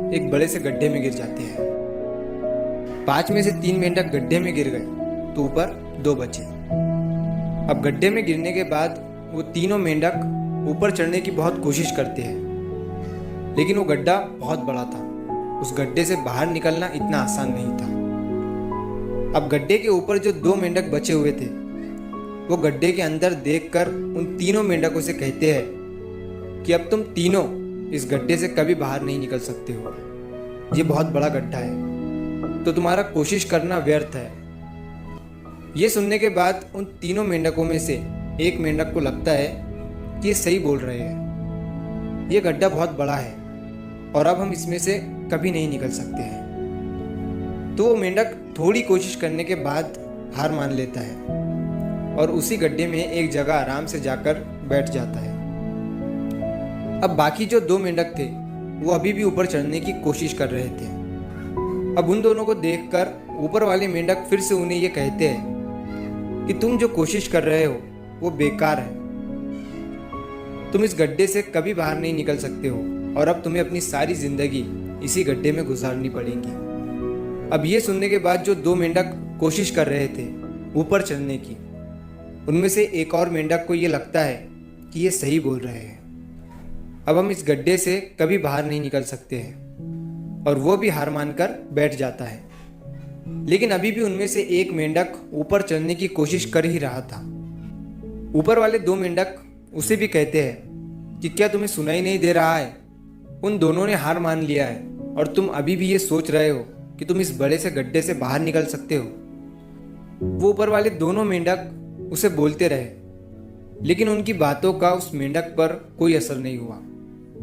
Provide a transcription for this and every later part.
एक बड़े से गड्ढे में गिर जाते हैं। 5 में से 3 मेंढक गड्ढे में गिर गए तो ऊपर 2 बचे। अब गड्ढे में गिरने के बाद वो तीनों मेंढक ऊपर चढ़ने की बहुत कोशिश करते हैं, लेकिन वो गड्ढा बहुत बड़ा था। उस गड्ढे से बाहर निकलना इतना आसान नहीं था। अब गड्ढे के ऊपर जो 2 मेंढक बचे हुए थे, वो गड्ढे के अंदर देखकर उन तीनों मेंढकों से कहते हैं कि अब तुम तीनों इस गड्ढे से कभी बाहर नहीं निकल सकते हो। ये बहुत बड़ा गड्ढा है, तो तुम्हारा कोशिश करना व्यर्थ है। ये सुनने के बाद उन तीनों मेंढकों में से एक मेंढक को लगता है कि ये सही बोल रहे हैं। ये गड्ढा बहुत बड़ा है और अब हम इसमें से कभी नहीं निकल सकते हैं। तो वो मेंढक थोड़ी कोशिश करने के बाद हार मान लेता है और उसी गड्ढे में एक जगह आराम से जाकर बैठ जाता है। अब बाकी जो 2 मेंढक थे वो अभी भी ऊपर चढ़ने की कोशिश कर रहे थे। अब उन दोनों को देखकर ऊपर वाले मेंढक फिर से उन्हें ये कहते हैं कि तुम जो कोशिश कर रहे हो वो बेकार है। तुम इस गड्ढे से कभी बाहर नहीं निकल सकते हो और अब तुम्हें अपनी सारी जिंदगी इसी गड्ढे में गुजारनी पड़ेगी। अब ये सुनने के बाद जो 2 मेंढक कोशिश कर रहे थे ऊपर चढ़ने की, उनमें से एक और मेंढक को ये लगता है कि ये सही बोल रहे हैं। अब हम इस गड्ढे से कभी बाहर नहीं निकल सकते हैं और वो भी हार मानकर बैठ जाता है। लेकिन अभी भी उनमें से एक मेंढक ऊपर चढ़ने की कोशिश कर ही रहा था। ऊपर वाले 2 मेंढक उसे भी कहते हैं कि क्या तुम्हें सुनाई नहीं दे रहा है? उन दोनों ने हार मान लिया है और तुम अभी भी ये सोच रहे हो कि तुम इस बड़े से गड्ढे से बाहर निकल सकते हो। वो ऊपर वाले दोनों मेंढक उसे बोलते रहे, लेकिन उनकी बातों का उस मेंढक पर कोई असर नहीं हुआ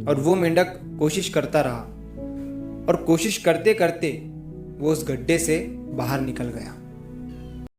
और वो मेंढक कोशिश करता रहा और कोशिश करते करते वो उस गड्ढे से बाहर निकल गया।